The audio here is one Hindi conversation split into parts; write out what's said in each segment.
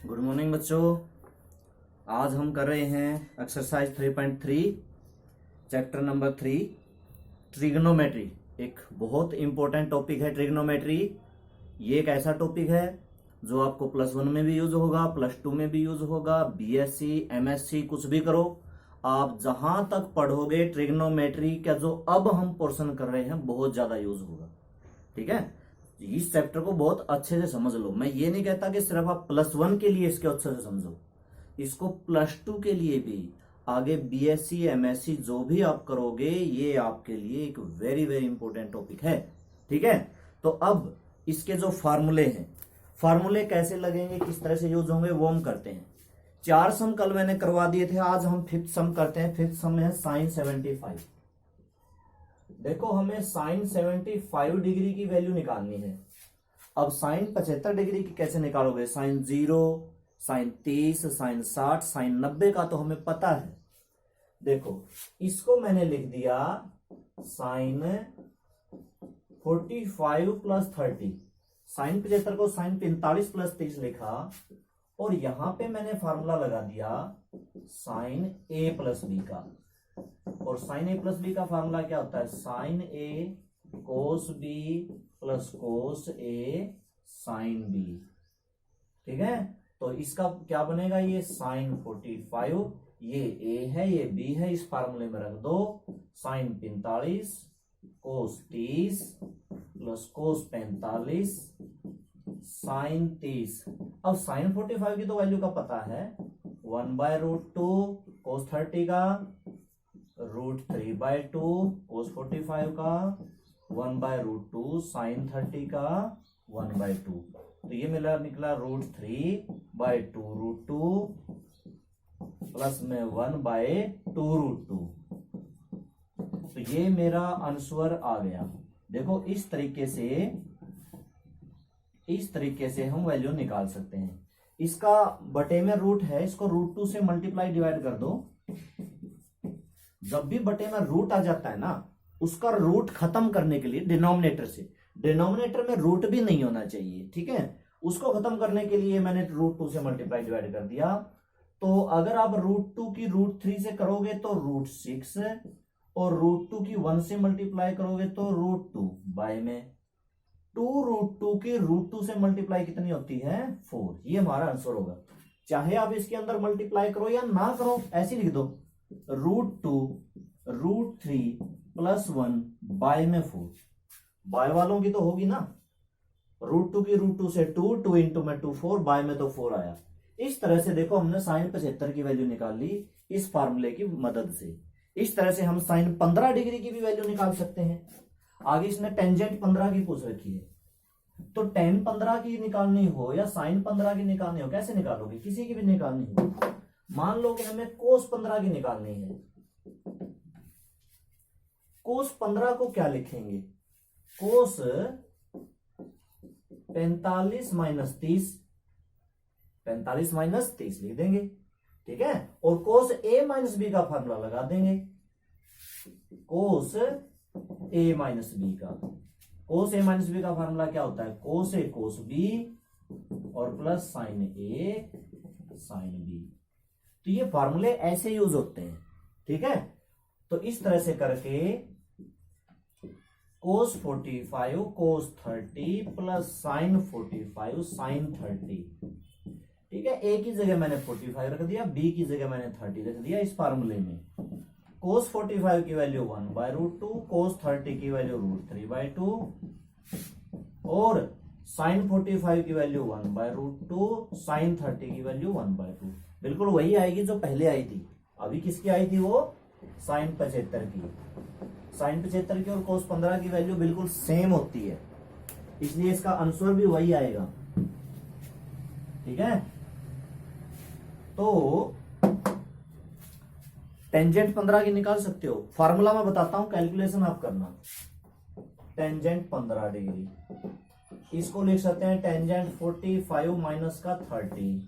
गुड मॉर्निंग बच्चों। आज हम कर रहे हैं एक्सरसाइज 3.3 चैप्टर नंबर 3 ट्रिग्नोमेट्री। एक बहुत इंपॉर्टेंट टॉपिक है ट्रिग्नोमेट्री। ये एक ऐसा टॉपिक है जो आपको +1 में भी यूज होगा, +2 में भी यूज होगा, बीएससी एमएससी कुछ भी करो, आप जहां तक पढ़ोगे ट्रिग्नोमेट्री का जो अब हम पोर्शन कर रहे हैं बहुत ज्यादा यूज होगा। ठीक है, इस चैप्टर को बहुत अच्छे से समझ लो। मैं ये नहीं कहता कि सिर्फ आप +1 के लिए इसके अच्छे से समझो, इसको +2 के लिए भी, आगे बीएससी एमएससी जो भी आप करोगे ये आपके लिए एक वेरी वेरी इंपॉर्टेंट टॉपिक है। ठीक है, तो अब इसके जो फार्मूले हैं, फार्मूले कैसे लगेंगे, किस तरह से यूज होंगे वो हम करते हैं। 4 सम कल मैंने करवा दिए थे, आज हम 5th सम करते हैं। 5th सम में है sin 75। देखो हमें sin 75 डिग्री की वैल्यू निकालनी है। अब sin 75 डिग्री की कैसे निकालोगे? sin 0, sin 30, sin 60, sin 90 का तो हमें पता है। देखो इसको मैंने लिख दिया sin 45 + 30, sin 75 को sin 45 + 30 लिखा, और यहां पे मैंने फार्मूला लगा दिया sin a + b का। और sin a + b का फार्मूला क्या होता है? sin a cos b + cos a sin b। ठीक है, तो इसका क्या बनेगा? ये sin 45, ये a है ये b है, इस फार्मूले में रख दो। sin 45 cos 30 + cos 45 sin 30। अब sin 45 की तो वैल्यू का पता है, 1/√2 cos 30 का, √3/2 cos 45 का, 1/√2 sin 30 का, 1/2। तो ये मिला निकला √3/2√2 प्लस में 1/2√2। तो ये मेरा आंसर आ गया। देखो इस तरीके से हम वैल्यू निकाल सकते हैं। इसका बटे में रूट है, इसको √2 से मल्टीप्लाई डिवाइड कर दो। जब भी बटे में रूट आ जाता है ना, उसका रूट खत्म करने के लिए डिनोमिनेटर में रूट भी नहीं होना चाहिए। ठीक है, उसको खत्म करने के लिए मैंने √2 से मल्टीप्लाई डिवाइड कर दिया। तो अगर आप √2 की √3 से करोगे तो √6, और √2 की 1 से मल्टीप्लाई करोगे तो √2 बाय में 2√2 की √2 से मल्टीप्लाई कितनी होती है? 4। ये हमारा आंसर होगा। चाहे आप इसके अंदर मल्टीप्लाई करो या ना करो, ऐसे लिख दो √2 √3 + 1 बाय में 4। बाय वालों की तो होगी ना, √2 की √2 से 2, 2 × में 2 4, बाय में तो 4 आया। इस तरह से देखो हमने sin 75 की वैल्यू निकाल ली इस फार्मूले की मदद से। इस तरह से हम sin 15 डिग्री की भी वैल्यू निकाल सकते हैं। आगे इसने टेंजेंट 15 की पूछ रखी है, तो tan 15 की निकालनी हो या sin 15 की निकालनी हो, कैसे निकालोगे? किसी की भी निकालनी हो। मान लो कि हमें cos 15 की निकालनी है। cos 15 को क्या लिखेंगे? cos 45 - 30, 45 - 30 लिख देंगे। ठीक है, और cos a - b का फार्मूला लगा देंगे। cos a - b का, cos a - b का फार्मूला क्या होता है? cos a cos b और plus sin a sin b। तो ये फार्मूले ऐसे यूज होते हैं। ठीक है, तो इस तरह से करके cos 45 cos 30 plus sin 45 sin 30। ठीक है, a की जगह मैंने 45 रख दिया, b की जगह मैंने 30 रख दिया। इस फार्मूले में cos 45 की वैल्यू 1/√2, cos 30 की वैल्यू √3/2, और sin 45 की वैल्यू 1/√2, sin 30 की वैल्यू 1/2। बिल्कुल वही आएगी जो पहले आई थी। अभी किसकी आई थी? वो sin 75 की। sin 75 की और cos 15 की वैल्यू बिल्कुल सेम होती है, इसलिए इसका आंसर भी वही आएगा। ठीक है, तो टेंजेंट 15 की निकाल सकते हो। फार्मूला मैं बताता हूं, कैलकुलेशन आप करना। टेंजेंट 15 डिग्री, इसको लिख सकते हैं टेंजेंट 45 - का 30।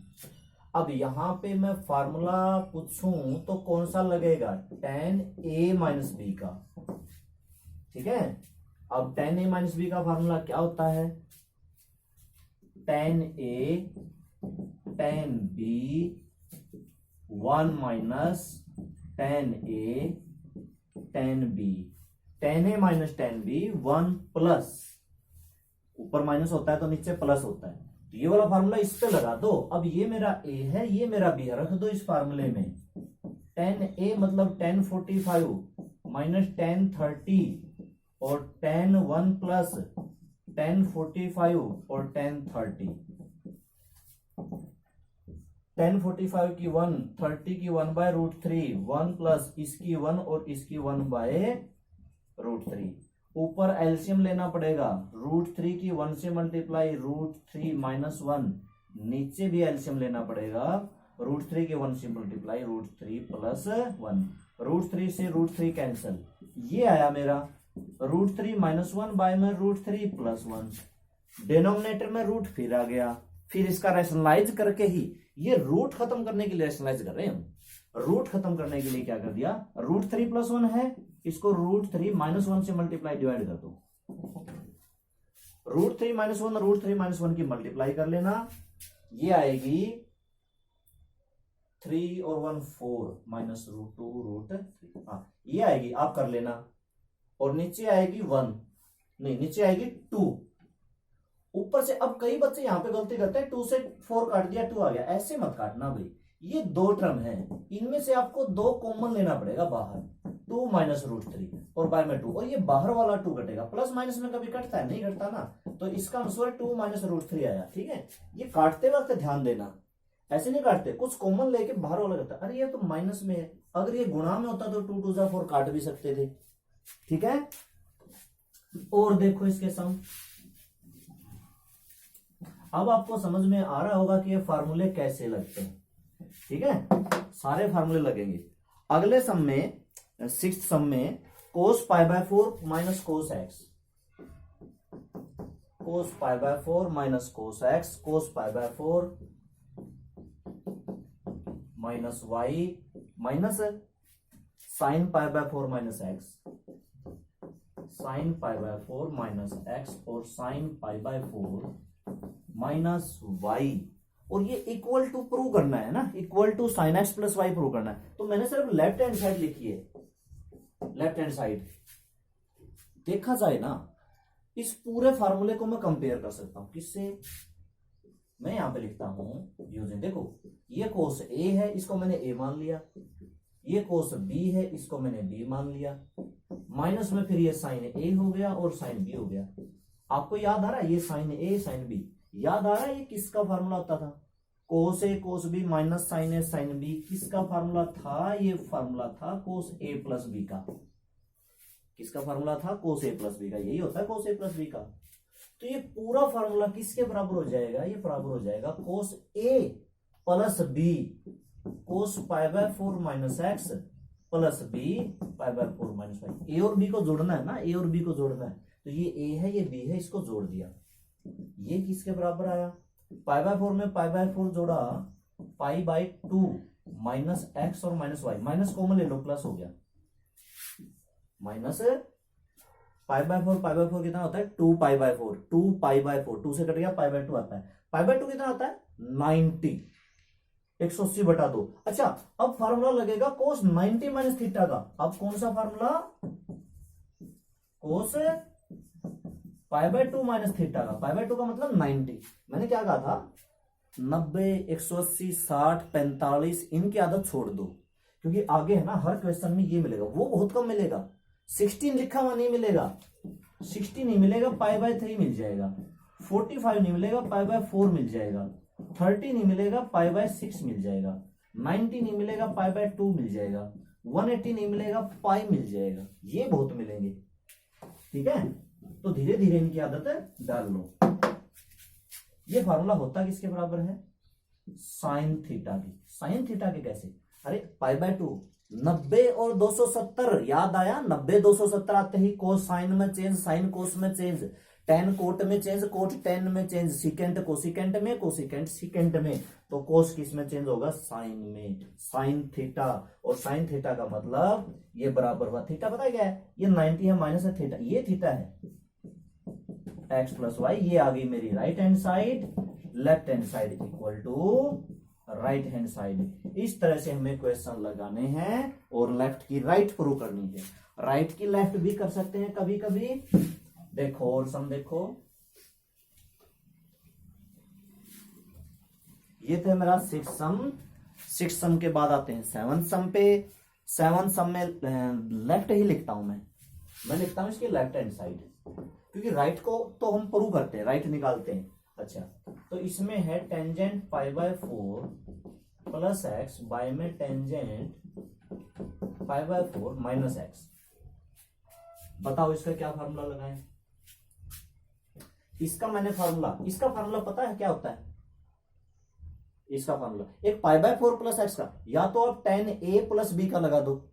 अब यहां पे मैं फार्मूला पूछूं तो कौन सा लगेगा? tan a - b का। ठीक है, अब tan a - b का फार्मूला क्या होता है? tan a tan b 1 minus tan a tan b, tan a minus tan b 1 plus, ऊपर माइनस होता है तो नीचे प्लस होता है, तो ये वाला फार्मूला इस पे लगा दो। अब ये मेरा a है, ये मेरा b है, रख दो इस फार्मूले में। tan a मतलब tan 45 माइनस tan 30 और tan 1 प्लस tan 45 और tan 30। tan 45 की 1, 30 की 1 बाय रूट 3, 1 प्लस इसकी 1 और इसकी 1 बाय रूट 3। ऊपर एलसीएम लेना पड़ेगा, रूट 3 की 1 से मल्टीप्लाई रूट 3 माइनस 1, नीचे भी एलसीएम लेना पड़ेगा, रूट 3 के 1 से मल्टीप्लाई रूट 3 प्लस 1, रूट 3 से रूट 3 कैंसल, ये आया मेरा रूट 3 माइनस 1 बाय में रूट 3 प्लस 1, डिनोमिनेटर में रूट फिर आ गया। फिर इसका रैशनलाइज करके ही, ये रूट खत्म करने के लिए रैशनलाइज कर रहे हैं हम। रूट खत्म करने के लिए क्या कर दिया, रूट 3 प्लस 1 है, इसको रूट 3 माइनस 1 से मल्टीप्लाई डिवाइड कर दो, रूट 3 माइनस 1 रूट 3 माइनस 1 की मल्टीप्लाई कर लेना, ये आएगी 3 और 1 4 माइनस रूट 2 रूट 3, हाँ ये आएगी, आप कर लेना। और नीचे आएगी 1, नहीं नीचे आएगी 2, ऊपर से। अब कई बच्चे यहाँ पे गलती करते हैं, 2 से 4 काट दिया 2 आ गया, ऐसे मत काटना भाई, ये 2 टर्म है, इनमें से आपको 2 कॉमन लेना पड़ेगा बाहर, 2 माइनस रूट 3 और बाय में 2, और ये बाहर वाला 2 कटेगा, प्लस माइनस में कभी कटता है, नहीं कटता ना, तो इसका आंसर 2 माइनस रूट 3 आया। ठीक है, ये काटते वक्त ध्यान देना, ऐसे नहीं काटते, कुछ कॉमन लेके बाहर वाला करता, अरे ये तो माइनस में है, अगर ये गुणा में होता तो 2 2 जा 4 काट भी सकते थे। ठीक है, और देखो इसके सम, अब आपको समझ में आ रहा होगा कि ये फार्मूले कैसे लगते हैं। ठीक है, सारे फार्मूले लगेंगे। अगले सम में, 6th सम में, cos pi by 4 minus cos x, cos pi by 4 minus cos x, cos pi by 4 minus y minus sine pi by 4 minus x, sine pi by 4 minus x और sine pi by 4 minus y, और ये इक्वल टू प्रूव करना है ना, equal to sine x plus y prove करना है, तो मैंने सिर्फ लेफ्ट हैंड साइड लिखी है, लेफ्ट हैंड साइड। देखा जाए ना, इस पूरे फार्मूले को मैं कंपेयर कर सकता हूं किससे, मैं यहां पे लिखता हूं यूजिंग, देखो ये कोस ए है, इसको मैंने ए मान लिया, ये कोस बी है, इसको मैंने बी मान लिया, माइनस में फिर ये साइन ए हो गया और साइन बी हो गया। आपको याद आ रहा है ये साइन ए साइन बी, याद आ रहा है ये किसका फार्मूला होता था, कोस ए कोस बी माइनस साइन ए साइन बी, किसका फार्मूला था, ये फार्मूला था कोस ए प्लस बी का। किसका फार्मूला था, कोस ए प्लस बी का, यही होता है कोस ए प्लस बी का। तो ये पूरा फार्मूला किसके बराबर हो जाएगा, ये बराबर हो जाएगा cos A plus B, cos pi by 4 minus x plus B pi by 4 minus y. A और बी को जोड़ना है ना, ए और बी को जोड़ना है, तो ये ए है ये बी है, इसको जोड़ दिया, ये किसके बराबर आया, पाई बाय 4 में पाई बाय 4 जोड़ा, पाई बाय 2 माइनस एक्स और माइनस वाई, माइनस कॉमन ले लो प्लस हो गया, माइनस पाई बाय 4 कितना होता है 2 पाई बाय 4, 2 पाई बाय 4, 2 से कट गया पाई बाय 2 आता है, पाई बाय 2 कितना आता है 90, 180 बटा 2। अच्छा अब फार्मूला लगेगा कोस 90 माइनस थीटा का, अब कौन सा formula, cos pi by 2 minus theta का, पाई बाय 2 का मतलब 90, मैंने क्या कहा था 90 180 60 45, इनकी आदत छोड़ दो, क्योंकि आगे है ना हर क्वेश्चन में ये मिलेगा, वो बहुत कम मिलेगा, 16 लिखा हुआ नहीं मिलेगा, 60 नहीं मिलेगा, पाई बाय 3 मिल जाएगा, 45 नहीं मिलेगा, पाई बाय 4 मिल जाएगा, 30 नहीं मिलेगा, पाई बाय 6 मिल जाएगा, 90 नहीं मिलेगा, पाई बाय 2 मिल जाएगा, 180 नहीं मिलेगा, पाई मिल जाएगा, ये बहुत मिलेंगे। ठीक है, तो धीरे धीरे इनकी आदत डाल लो। ये फार्मूला होता किसके बराबर है, साइन थीटा की। साइन थीटा के कैसे, अरे पाई बाय 2 90 और 270, याद आया 90 270 आते ही कोस साइन में चेंज, साइन कोस में चेंज, टेन कोट में चेंज, कोट टेन में चेंज, सिकेंट कोसिकेंट में, कोसिकेंट सिकेंट में, तो कोस किस में चेंज होगा, साइन में, साइन थीटा, और साइन थीटा का मतलब ये बराबर हुआ, थीटा पता है क्या है, ये 90 है माइनस है थीटा, ये थीटा है एक्स प्लस वाई, ये आ गई मेरी right hand side, left hand side equal to right hand side. इस तरह से हमें क्वेश्चन लगाने हैं और लेफ्ट की राइट प्रूव करनी है। राइट की लेफ्ट भी कर सकते हैं कभी कभी। देखो और सम देखो, ये थे मेरा 6 सम। 6 सम के बाद आते हैं 7 सम पे। 7 सम में लेफ्ट ही लिखता हूं मैं लिखता हूं इसकी लेफ्ट हैंड साइड, क्योंकि राइट को तो हम प्रूव करते हैं, राइट निकालते हैं। अच्छा, तो इसमें है टेंजेंट π/4 प्लस एक्स बाय में टेंजेंट π/4 माइनस एक्स। बताओ इसका क्या फार्मूला लगाएं? इसका फार्मूला पता है क्या होता है? इसका फार्मूला एक π/4 प्लस एक्स का, या तो आप tan a प्लस b का लगा दो,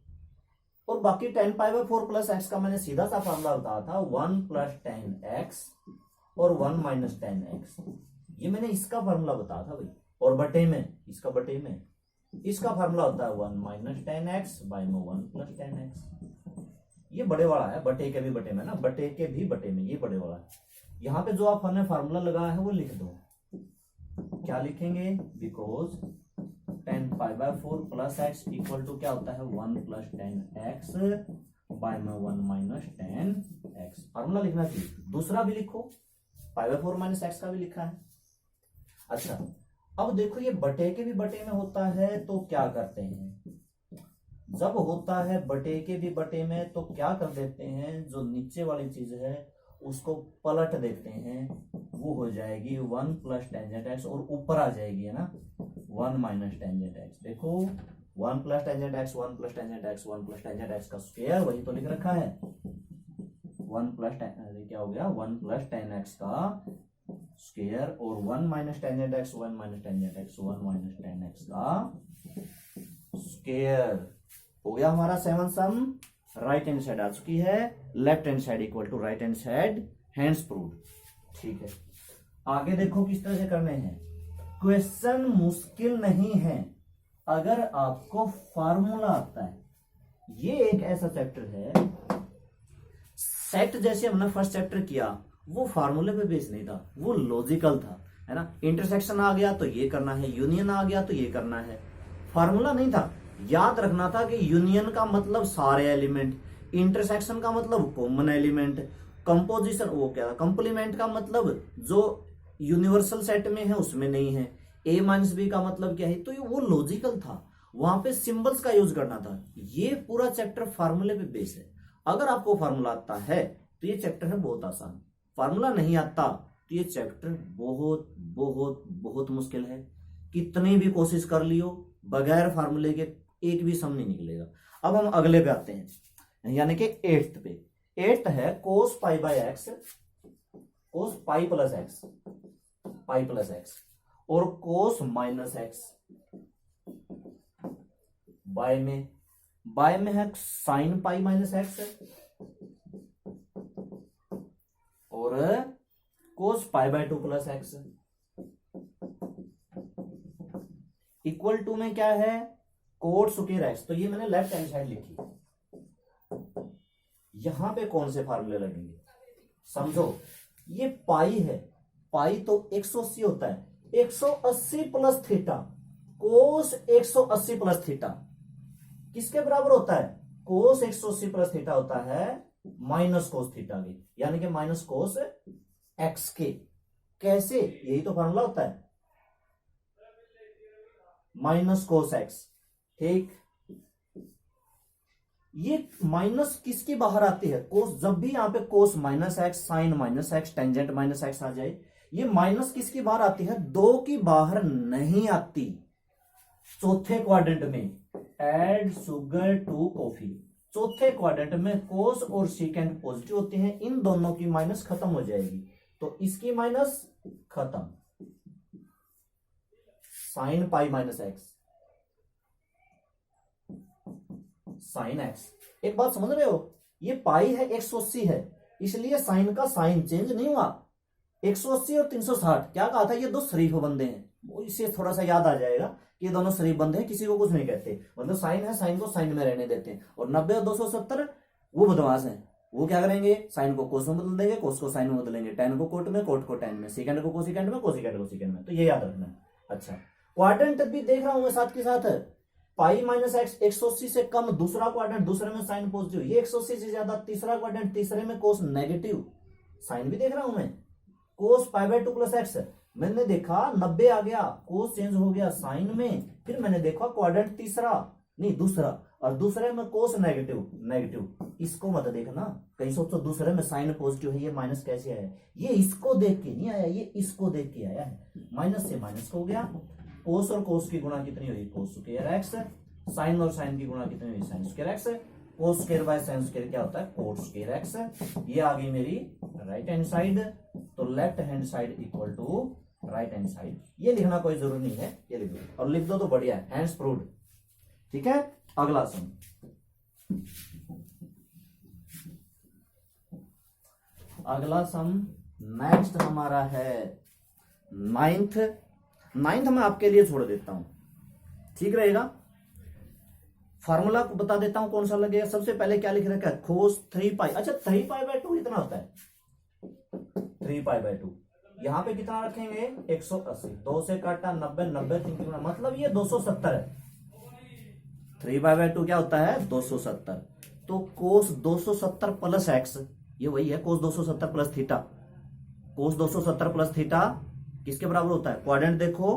और बाकी tan π/4 प्लस एक्स का मैंने सीधा सा फार्मूला बताया था 1 प्लस tan x और 1 माइनस tan x। ये मैंने इसका फार्मूला बताया था भाई। और बटे में इसका फार्मूला होता है 1 माइनस tan x बाय में 1 प्लस tan x। ये बड़े वाला है, बटे के भी बटे में ना, बटे के भी बटे में, ये बड़े वाला है। यहाँ पे जो आपने फार्मूला लगाया है वो लिख दो। क्या लिखेंगे? Because tan π/4 plus x equal to क्या होता है 1 प्लस tan x बाय में 1 माइनस tan x। फार्मूला लिखना चाहिए। दूसरा भी लिखो, π/4 माइनस एक्स का भी लिखा है। अच्छा, अब देखो ये बटे के भी बटे में होता है तो क्या करते हैं? जब होता है बटे के भी बटे में तो क्या कर देते हैं, जो नीचे वाली चीज है उसको पलट देते हैं, वो हो जाएगी 1 प्लस टेंजेंट एक्स, और ऊपर आ जाएगी है ना 1 माइनस टेंजेंट एक्स। देखो 1 plus tangent x 1 plus tangent x 1 plus tangent x का स्क्वायर, वही तो लिख रखा है 1 प्लस क्या हो गया 1 प्लस टेन एक्स का स्क्वायर, और 1 minus tangent x 1 minus tangent x 1 minus tan x का स्क्वायर। हो गया हमारा 7 सम। राइट हैंड साइड आ चुकी है, left hand side equal to right hand side, hence proved. ठीक है, आगे देखो किस तरह से करने हैं। क्वेश्चन मुश्किल नहीं है अगर आपको फार्मूला आता है। ये एक ऐसा चैप्टर है, सेट जैसे हमने फर्स्ट चैप्टर किया वो फार्मूले पे बेस नहीं था, वो लॉजिकल था, है ना। इंटरसेक्शन आ गया तो ये करना है, यूनियन आ गया तो ये करना है, फार्मूला नहीं था। याद रखना था कि यूनियन का मतलब सारे एलिमेंट, इंटरसेक्शन का मतलब कॉमन एलिमेंट, कंपोजिशन वो क्या था, कंप्लीमेंट का मतलब जो यूनिवर्सल सेट में है उसमें नहीं है, a माइनस बी का मतलब क्या है। तो ये वो लॉजिकल था, वहां पे सिंबल्स का यूज करना था। ये पूरा चैप्टर फार्मूले पे बेस है। अगर आपको फार्मूला आता है तो ये चैप्टर है बहुत आसान, फार्मूला नहीं आता तो ये चैप्टर बहुत बहुत बहुत मुश्किल है। कितनी भी कोशिश कर लियो बगैर फार्मूले के एक भी सम नहीं निकलेगा। अब हम अगले पे आते हैं, यानी कि 8th पे। 8th है cos pi by x, cos pi plus x और cos माइनस एक्स, बाय में है साइन पाई माइनस एक्स और cos pi by 2 plus x. Equal to में क्या है कोट स्क्वायर एक्स। तो ये मैंने लेफ्ट हैंड साइड लिखी। यहां पे कौन से फार्मूले लगेंगे समझो। ये पाई है, पाई तो 180 होता है, 180 प्लस थीटा, कोस 180 प्लस थीटा किसके बराबर होता है? कोस 180 प्लस थीटा होता है माइनस कोस थीटा के, यानी कि माइनस कोस एक्स के। कैसे? यही तो फार्मूला होता है, माइनस कोस एक्स। ठीक, ये माइनस किसकी बाहर आती है? कोस। जब भी यहां पे cos minus x, sine minus x, tangent minus x आ जाए, ये माइनस किसकी बाहर आती है? 2 की बाहर नहीं आती। चौथे क्वाड्रेंट में एड शुगर टू कॉफी, चौथे क्वाड्रेंट में कोस और सीकेंड पॉजिटिव होते हैं, इन दोनों की माइनस खत्म हो जाएगी, तो इसकी माइनस खत्म। Sign pi minus x, sine x. एक बात समझ रहे हो, ये पाई है 180 है, इसलिए साइन का साइन चेंज नहीं हुआ। 180 और 360 क्या कहा था? ये दो शरीफ बंदे हैं, वो इससे थोड़ा सा याद आ जाएगा कि ये दोनों शरीफ बंदे हैं, किसी को कुछ नहीं कहते। मतलब साइन है, साइन को साइन में रहने देते हैं, और 90 और 270 वो बदमाश हैं, वो क्या करेंगे, साइन को कोस में बदल देंगे, कोस को साइन में बदलेंगे, टेन को कोट में, कोट को टेन में, सेकंड को कोसिकेंड में, कोसिकेंड को सेकंड में। तो ये याद रखना है। अच्छा, क्वाड्रेंट भी देख रहा हूं मैं साथ के साथ, पाई माइनस एक्स 180 से कम, दूसरा क्वाड्रेंट, दूसरे में साइन पॉजिटिव, ये 180 से ज्यादा, तीसरा क्वाड्रेंट, तीसरे में कोस नेगेटिव, साइन भी देख रहा हूं मैं, कोस पाई बाय 2 प्लस एक्स, मैंने देखा 90 आ गया, कोस चेंज हो गया साइन में, फिर मैंने देखा क्वाड्रेंट तीसरा नहीं दूसरा, और दूसरे में कोस नेगेटिव नेगेटिव, इसको मत देखना, कहीं सोचो दूसरे में साइन पॉजिटिव है, ये माइनस कैसे आया, ये इसको देख के नहीं आया, ये इसको देख के आया है, माइनस से माइनस हो गया, कोस और कोस की गुणा कितनी हुई, कोस स्क्वायर एक्स, साइन और साइन की गुणा कितनी हुई, sine square x, cos square by sine square क्या होता है, कोट स्क्वायर एक्स, ये आ गई मेरी राइट हैंड साइड, तो left hand side equal to right hand side, ये लिखना कोई जरूरी नहीं है, ये लिख दो, और लिख दो तो बढ़िया है, हैंड्स प्रूव्ड। ठीक है, अगला सम, अगला सम नेक्स्ट हमारा है नाइन्थ मैं आपके लिए छोड़ देता हूं, ठीक रहेगा। फार्मूला को बता देता हूं कौन सा लगेगा। सबसे पहले क्या लिख रखा है, कोस 3 पाई, अच्छा 3 पाई बाय 2 कितना होता है, 3 पाई बाय 2, यहां पे कितना रखेंगे 180, 2 से काटा 90, 90 3 की गुणा, मतलब ये 270 है, 3 पाई बाय 2 क्या होता है 270, तो कोस 270 प्लस एक्स, ये वही है कोस 270 प्लस थीटा, कोस 270 प्लस थीटा किसके बराबर होता है, क्वाड्रेंट देखो,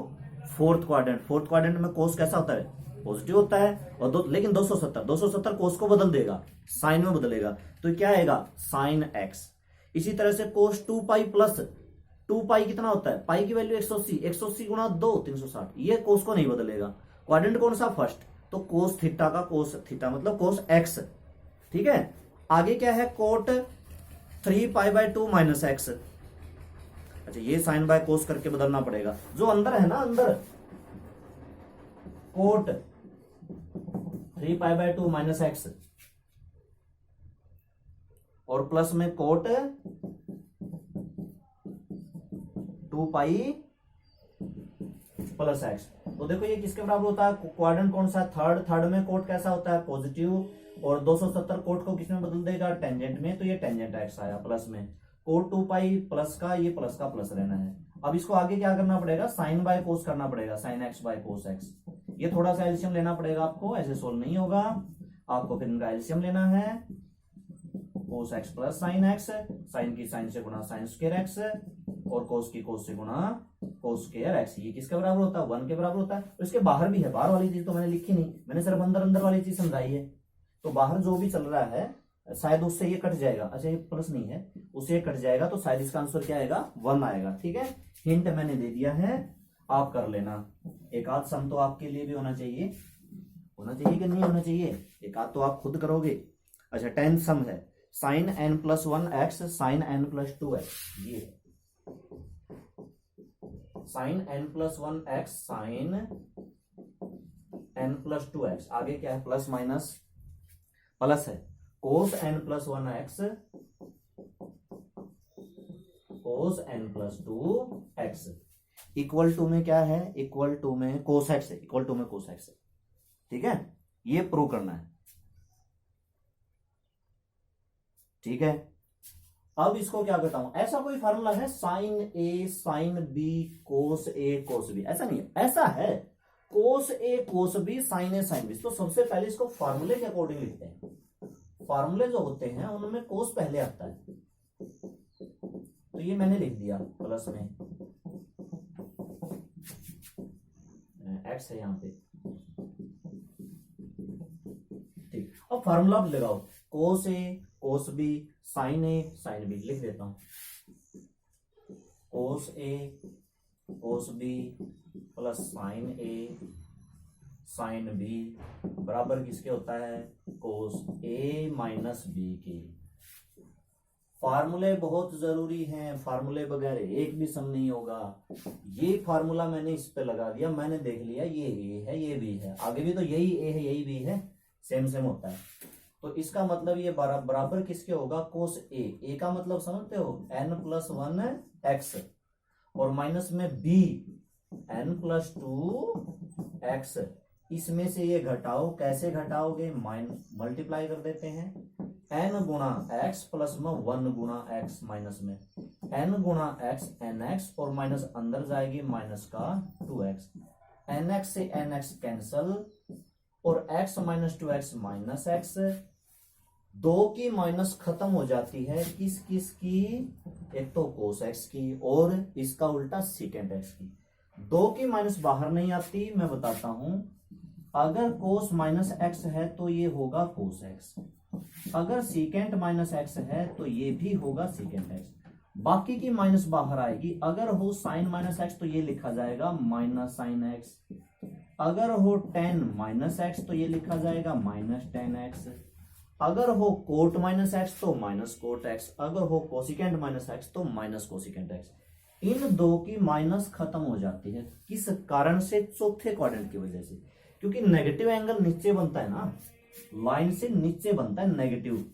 फोर्थ क्वाड्रेंट में कोस कैसा होता है, पॉजिटिव होता है, और लेकिन 270 कोस को बदल देगा, साइन में बदलेगा, तो क्या आएगा साइन एक्स। इसी तरह से कोस 2 पाई प्लस 2 पाई कितना होता है, पाई की वैल्यू 180, 180 गुणा 2 360, ये कोस को नहीं बदलेगा, क्वाड्रेंट कौन सा फर्स्ट, तो कोस थीटा का कोस थीटा मतलब कोस एक्स। ठीक है, आगे क्या है, cot 3 pi by 2 minus x, अच्छा ये साइन बाय कोस करके बदलना पड़ेगा, जो अंदर है ना, अंदर cot 3 pi by 2 minus x, और प्लस में कोट 2 पाई प्लस एक्स, तो देखो ये किसके बराबर होता है, क्वाड्रेंट कौन सा, थर्ड में कोट कैसा होता है पॉजिटिव, और 270 कोट को किसमें बदल देगा, टेंजेंट में, तो ये टेंजेंट एक्स आया, प्लस में कोट 2 पाई प्लस का, ये प्लस का प्लस रहना है। अब इसको आगे क्या करना पड़ेगा, साइन बाय कोस करना पड़ेगा, sine x by cos x, ये थोड़ा सा एलसीएम लेना पड़ेगा आपको, ऐसे सोल्व नहीं होगा, आपको फिर इनका एलसीएम लेना है, cos x plus sine x, sine की साइन से गुणा साइन स्क्वायर एक्स, और कोस की कोस से गुणा कोस स्क्वायर एक्स, ये किसके बराबर होता है 1 के बराबर होता है। तो इसके बाहर भी है, बाहर वाली चीज तो मैंने लिखी नहीं, मैंने सिर्फ अंदर वाली चीज समझाई है, तो बाहर जो भी चल रहा है शायद उससे ये कट जाएगा, अच्छा ये प्लस नहीं है, उससे कट जाएगा, तो शायद इसका आंसर क्या आएगा 1 आएगा। ठीक है, हिंट मैंने दे दिया है, आप कर लेना, एक आध सम तो आपके लिए भी होना चाहिए कि नहीं होना चाहिए, एक आध तो आप खुद करोगे। अच्छा 10th सम है, sine n plus 1 x sine n plus 2 x, ये sine n plus 1 x sine n plus 2 x, आगे क्या है प्लस माइनस प्लस है, cos n plus 1 x cos n plus 2 x, equal to में क्या है, इक्वल टू में कोस एक्स है, इक्वल टू में कोस एक्स है। ठीक है, ये प्रूव करना है। ठीक है, अब इसको क्या करता हूं, ऐसा कोई फार्मूला है साइन ए साइन बी कोस ए कोस बी, ऐसा नहीं है, ऐसा है कोस ए कोस बी साइन ए साइन बी। तो सबसे पहले इसको फार्मूले के अकॉर्डिंग लिखते हैं, फार्मूले जो होते हैं उनमें कोस पहले आता है, तो ये मैंने लिख दिया प्लस में एक्स है यहां पे। ठीक, अब फार्मूला लगाओ, कोस ए कोस बी साइन ए साइन बी, लिख देता हूं कोस ए कोस बी प्लस साइन ए साइन बी बराबर किसके होता है, कोस ए माइनस बी के। फार्मूले बहुत जरूरी हैं, फार्मूले बगैर एक भी सम नहीं होगा। ये फार्मूला मैंने इस पे लगा दिया, मैंने देख लिया ये ए है ये बी है, आगे भी तो यही ए है यही बी है, सेम होता है, तो इसका मतलब ये बराबर किसके होगा, कोस ए का मतलब समझते हो n प्लस 1 एक्स, और माइनस में b n प्लस 2 एक्स, इसमें से ये घटाओ, कैसे घटाओगे, मल्टीप्लाई कर देते हैं, एन गुणा एक्स प्लस में 1 गुणा एक्स माइनस में एन गुणा एक्स एन एक्स और माइनस अंदर जाएगी माइनस का 2x, एन एक्स से एन एक्स कैंसल और x minus 2x minus x, दो की माइनस खत्म हो जाती है किस किस की, एक तो कोस एक्स की और इसका उल्टा सीकेंट एक्स की। दो की माइनस बाहर नहीं आती, मैं बताता हूं। अगर कोस माइनस एक्स है तो ये होगा कोस एक्स, अगर सीकेंट माइनस एक्स है तो ये भी होगा सीकेंट एक्स। बाकी की माइनस बाहर आएगी। अगर हो साइन माइनस एक्स तो ये लिखा जाएगा माइनस साइन एक्स, अगर हो टेन माइनस एक्स तो ये लिखा जाएगा माइनस टेन एक्स, अगर हो कोट माइनस एक्स तो माइनस कोट एक्स, अगर हो कोसिकेंट माइनस एक्स तो माइनस कोसिकेंट एक्स। इन दो की माइनस खत्म हो जाती है किस कारण से, चौथे क्वाड्रेंट की वजह से, क्योंकि नेगेटिव एंगल नीचे बनता है ना, लाइन से नीचे बनता है नेगेटिव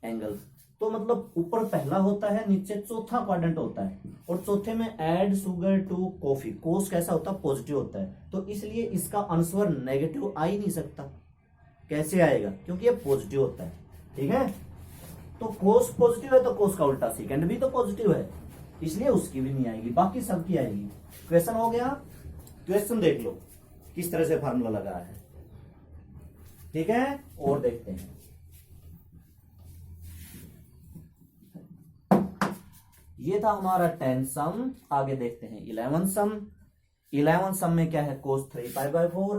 एंगल, तो मतलब ऊपर पहला होता है नीचे चौथा क्वाड्रेंट होता है, और चौथे में ऐड शुगर टू कॉफी, कोस कैसा होता है पॉजिटिव होता है, तो इसलिए इसका आंसर नेगेटिव आ ही नहीं सकता। कैसे आएगा, क्योंकि ये पॉजिटिव होता है। ठीक है, तो कोस पॉजिटिव है तो कोस का उल्टा सेकंड भी तो पॉजिटिव है, इसलिए उसकी भी नहीं आएगी, बाकी सबकी आएगी। क्वेश्चन हो गया। क्वेश्चन देख लो किस तरह से फार्मूला लगा है। ठीक है, और देखते हैं। ये था हमारा 10 सम। आगे देखते हैं 11 सम। 11 सम में क्या है, कोस 3π/4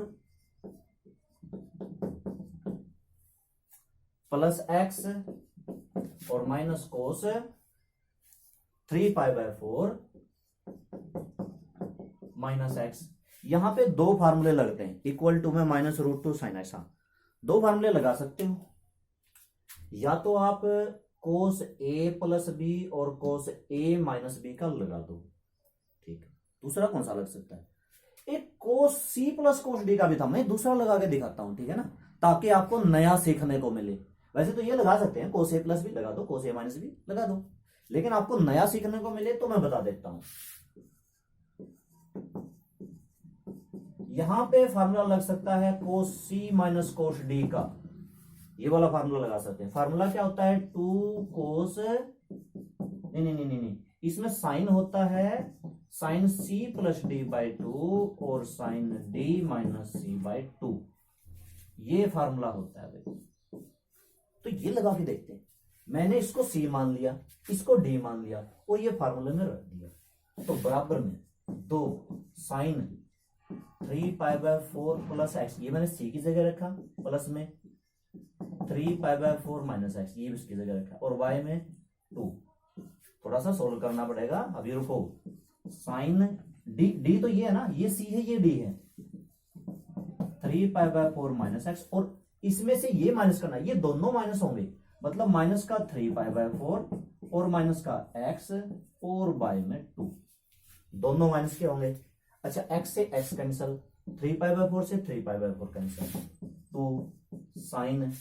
प्लस एक्स और माइनस कोस 3π/4 माइनस एक्स। यहां पे दो फार्मूले लगते हैं, इक्वल टू में -√2 sin x। दो फार्मूले लगा सकते हो, या तो आप कोस a प्लस बी और कोस a माइनस बी का लगा दो। ठीक है, दूसरा कौन सा लग सकता है, एक कोस c प्लस कोस d का भी था, मैं दूसरा लगा के दिखाता हूं। ठीक है ना, ताकि आपको नया सीखने को मिले। वैसे तो ये लगा सकते हैं, कोस a प्लस बी लगा दो, कोस a माइनस बी लगा दो, लेकिन आपको नया सीखने को मिले तो मैं बता देता हूं। यहां पे फार्मूला लग सकता है कोस c माइनस कोस d का, ये वाला फार्मूला लगा सकते हैं। फार्मूला क्या होता है, 2 कोस, नहीं, इसमें साइन होता है साइन c प्लस d/2 और साइन d माइनस c/2, ये फार्मूला होता है भाई। तो ये लगा के देखते हैं। मैंने इसको c मान लिया, इसको d मान लिया और ये फार्मूले में रख दिया, तो बराबर में 2 साइन 3π/4 प्लस एक्स, ये मैंने c की जगह रखा, प्लस में 3π/4 माइनस एक्स, ये उसकी जगह रखा, और y में 2। थोड़ा सा सोल्व करना पड़ेगा, अभी रुको। साइन d तो ये है ना, ये c है, ये d है, 3π/4 माइनस एक्स, और इसमें से ये माइनस करना, ये दोनों माइनस होंगे, मतलब माइनस का 3π/4 और माइनस का x और y में 2, दोनों माइनस के होंगे। अच्छा, x से x कैंसिल, 3π/4 से 3π/4 कैंसिल, 2 साइन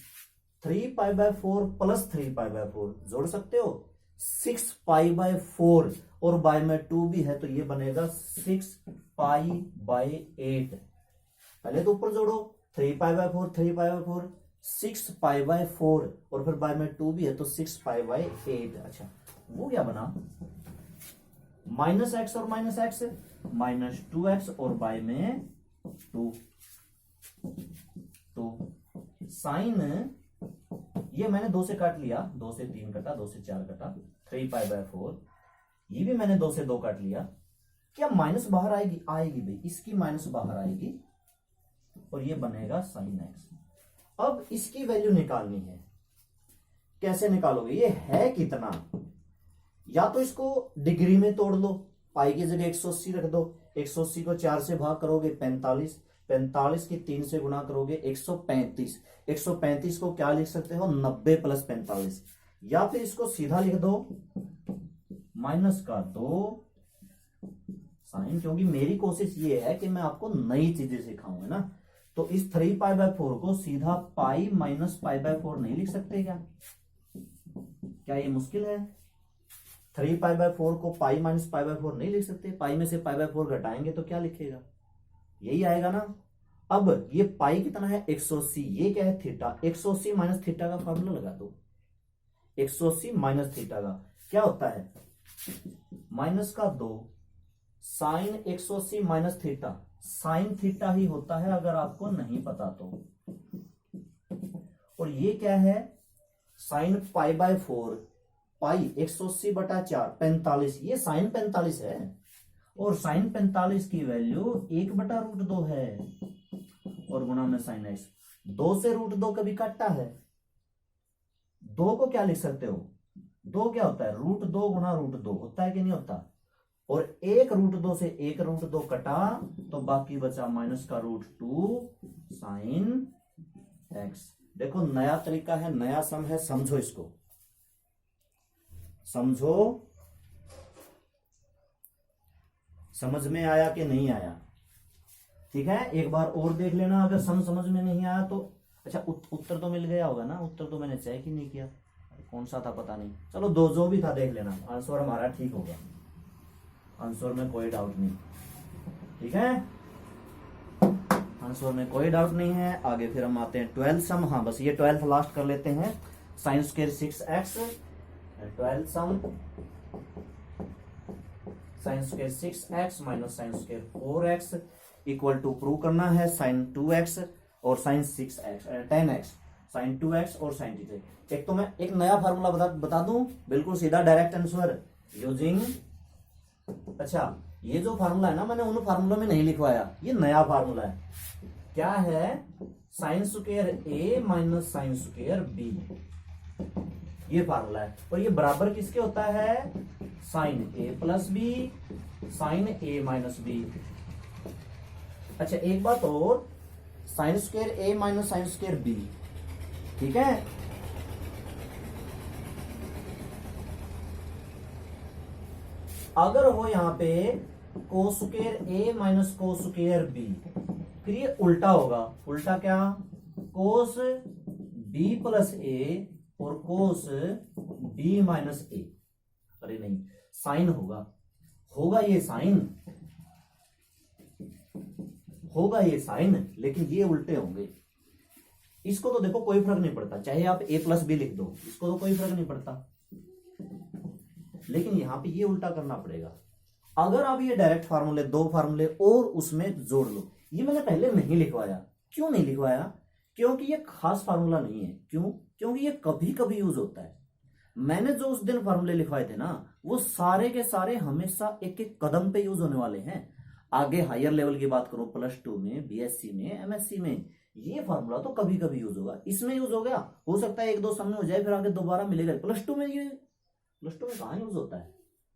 3π/4 प्लस 3π/4 जोड़ सकते हो, 6π/4 और y में 2 भी है तो ये बनेगा 6π/8। पहले तो ऊपर जोड़ो, 3π/4 3π/4, 6π/4 और फिर y में 2 भी है तो 6π/8। अच्छा, वो क्या बना, माइनस एक्स और माइनस एक्स, -2x और y में 2। तो साइन, ये मैंने 2 से काट लिया, 2 से 3 कटा, 2 से 4 कटा, 3π/4, ये भी मैंने 2 से 2 काट लिया। क्या माइनस बाहर आएगी, आएगी भाई, इसकी माइनस बाहर आएगी और ये बनेगा साइन एक्स। अब इसकी वैल्यू निकालनी है, कैसे निकालोगे, ये है कितना, या तो इसको डिग्री में तोड़ लो, पाई की जगह 180 रख दो, 180 को 4 से भाग करोगे 45, 45 की 3 से गुणा करोगे 135, 135 को क्या लिख सकते हो, 90 प्लस 45, या फिर इसको सीधा लिख दो माइनस का 2 साइन, क्योंकि मेरी कोशिश ये है कि मैं आपको नई चीजें सिखाऊंगा ना। तो इस 3π/4 को सीधा पाई माइनस π/4 नहीं लिख सकते क्या ये मुश्किल है, 3π/4 को पाई माइनस π/4 नहीं लिख सकते, पाई में से π/4 घटाएंगे तो क्या लिखेगा, यही आएगा ना। अब ये पाई कितना है, 180, ये क्या है थीटा, 180 माइनस थीटा का फार्मूला लगा दो, 180 माइनस थीटा का क्या होता है, माइनस का 2 sine 180 minus theta, sine theta ही होता है अगर आपको नहीं पता तो। और ये क्या है, साइन पाई बाय 4, पाई 180 बटा 4 45, ये साइन 45 है और साइन 45 की वैल्यू 1 बटा √2 है और गुणा में साइन एक्स। 2 से √2 कभी काटता है, 2 को क्या लिख सकते हो, 2 क्या होता है, √2 गुणा √2 होता है कि नहीं होता। और 1 √2 से 1 √2 कटा तो बाकी बचा माइनस का √2 साइन एक्स। देखो नया तरीका है, नया सम है, समझो इसको, समझो, समझ में आया कि नहीं आया, ठीक है। एक बार और देख लेना, अगर समझ में नहीं आया तो अच्छा उत्तर तो मिल गया होगा ना, उत्तर तो मैंने चेक ही नहीं किया, कौन सा था पता नहीं, चलो दो जो भी था देख लेना, आंसर हमारा ठीक होगा, आंसर में कोई डाउट नहीं, ठीक है, आंसर में कोई डाउट नहीं है। आगे फिर हम आते हैं 12th सम, हाँ बस ये 12th लास्ट कर लेते हैं। Sine square 6x, 12th sum sine square 6x minus sine square 4x equal to prove करना है साइन 2x और sign 6x 10x, sign 2x और साइन थीटा। एक तो मैं एक नया फार्मूला बता दूं, बिल्कुल सीधा डायरेक्ट आंसर यूजिंग, अच्छा ये जो फार्मूला है ना मैंने उन फार्मूलों में नहीं लिखवाया, ये नया फार्मूला है, क्या है, sine square a minus sine square b, ये फार्मूला है। और ये बराबर किसके होता है, sine a plus B sine a minus B. अच्छा एक बात और, sine square a minus sine square b, ठीक है, अगर हो यहां पे cos square a minus cos square b, फिर ये उल्टा होगा, उल्टा क्या, कोस b प्लस a और कोस b माइनस a, अरे नहीं साइन होगा, होगा ये साइन, होगा ये साइन, लेकिन ये उल्टे होंगे। इसको तो देखो कोई फर्क नहीं पड़ता, चाहे आप a प्लस बी लिख दो, इसको तो कोई फर्क नहीं पड़ता, लेकिन यहां पे ये उल्टा करना पड़ेगा। अगर आप ये डायरेक्ट फार्मूले, दो फार्मूले और उसमें जोड़ लो, ये मैंने पहले नहीं लिखवाया, क्यों नहीं लिखवाया, क्योंकि ये खास फार्मूला नहीं है, क्यों, क्योंकि ये कभी कभी यूज होता है। मैंने जो उस दिन फार्मूले लिखवाए थे ना, वो सारे के सारे हमेशा एक एक कदम पे यूज होने वाले हैं। आगे हायर लेवल की बात करो, +2 में, बीएससी में, एमएससी में, ये फार्मूला तो कभी कभी यूज होगा, इसमें यूज हो गया, हो सकता है 1-2 समय हो जाए, फिर आगे दोबारा मिलेगा। +2 में, ये +2 में कहां यूज होता है,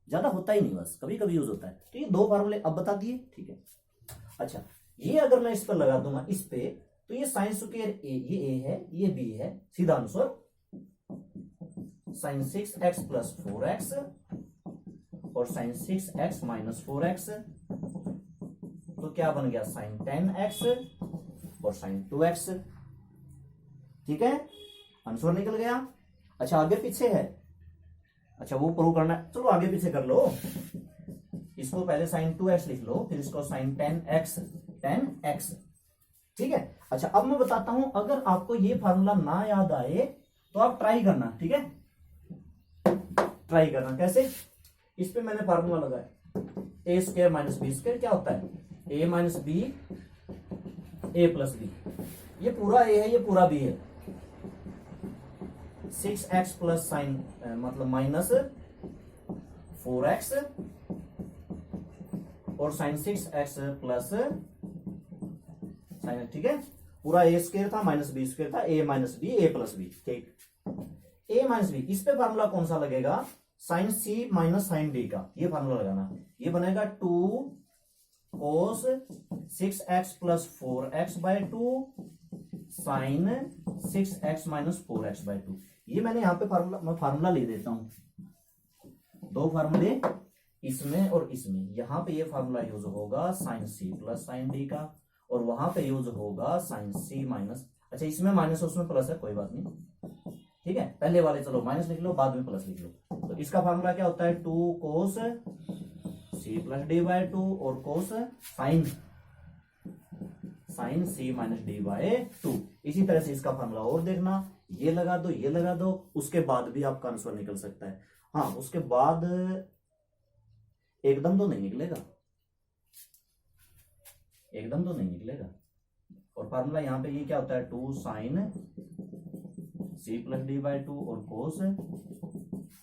ज्यादा होता ही नहीं, बस कभी कभी यूज होता है। तो ये 2 फार्मूले अब बता दिए, ठीक है। अच्छा ये अगर मैं इस पर लगा दूंगा इस पे, तो ये साइन स्क्वायर a, ये a है, ये b है, सीधा answer sine 6x plus 4x और साइन 6x माइनस 4x, तो क्या बन गया, साइन 10x और साइन 2x, ठीक है, आंसर निकल गया। अच्छा आगे पीछे है, अच्छा वो प्रूव करना है, चलो आगे पीछे कर लो, इसको पहले साइन 2x लिख लो, फिर इसको साइन 10x, ठीक है। अच्छा अब मैं बताता हूं, अगर आपको ये फार्मूला ना याद आए तो आप ट्राई करना, ठीक है, ट्राई करना कैसे, इस पे मैंने फार्मूला लगाया, a square minus B square क्या होता है, a minus B a plus B, ये पूरा a है, ये पूरा b है, 6x प्लस साइन मतलब माइनस 4x और साइन 6x प्लस साइन, ठीक है, पूरा a स्क्वायर था माइनस बी स्क्वायर था, a minus B a plus B, ठीक, a माइनस बी, इस पे फार्मूला कौन सा लगेगा, sine c minus sine d का, ये फार्मूला लगाना, ये बनेगा 2 cos 6x plus 4x by 2 sine 6x minus 4x by 2। ये मैंने यहाँ पे फार्मूला ले देता हूं, 2 फार्मूले इसमें और इसमें, यहाँ पे ये फार्मूला यूज होगा sine c plus sine d का, और वहां पे यूज होगा साइन c माइनस, अच्छा इसमें माइनस उसमें प्लस है, कोई बात नहीं, ठीक है, पहले वाले चलो माइनस लिख लो, बाद में प्लस लिख लो। तो इसका फार्मूला क्या होता है, 2 cos c plus d by 2 और cos sine c minus D by 2। इसी तरह से इसका फॉर्मूला और देखना, ये लगा दो, ये लगा दो, उसके बाद भी आपका आंसर निकल सकता है। हाँ, उसके बाद एकदम तो नहीं निकलेगा, एकदम तो नहीं निकलेगा। और फार्मूला यहाँ पे ये क्या होता है, 2 sine c plus D by 2 और cos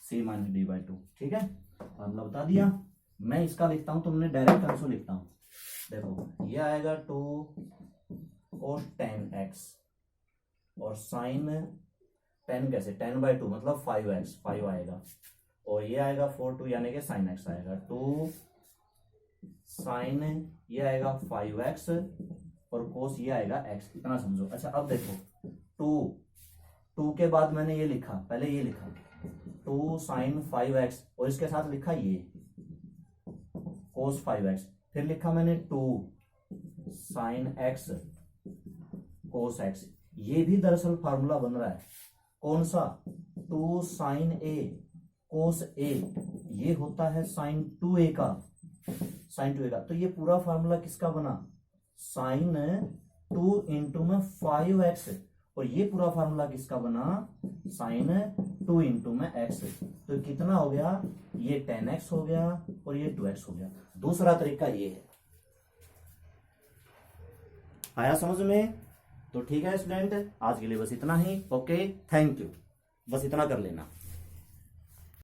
c minus D by 2। ठीक है, फार्मूला बता दिया। मैं इसका लिखता हूं, तुमने डायरेक्ट आंसर लिखता हूं। देखो ये आएगा 2 कोस 10x और साइन 10 कैसे, 10 बाई 2 मतलब 5x, 5 आएगा। और ये आएगा 4 2 यानी कि साइन x आएगा 2 साइन, ये आएगा 5x और कोस ये आएगा x। इतना समझो। अच्छा अब देखो 2 के बाद मैंने ये लिखा, पहले ये लिखा 2 साइन 5x और इसके साथ लिखा ये कोस 5x, फिर लिखा मैंने 2 साइन x कोस x। ये भी दरअसल फार्मूला बन रहा है, कौन सा, 2 साइन a कोस a, ये होता है साइन 2a का, साइन 2a का। तो ये पूरा फार्मूला किसका बना, साइन 2 इंटू में 5x, और ये पूरा फार्मूला किसका बना, साइन 2 इंटू में x। तो कितना हो गया, ये 10x हो गया और ये 2x हो गया। दूसरा तरीका ये है। आया समझ में? तो ठीक है स्टूडेंट, आज के लिए बस इतना ही। Okay, thank you. बस इतना कर लेना।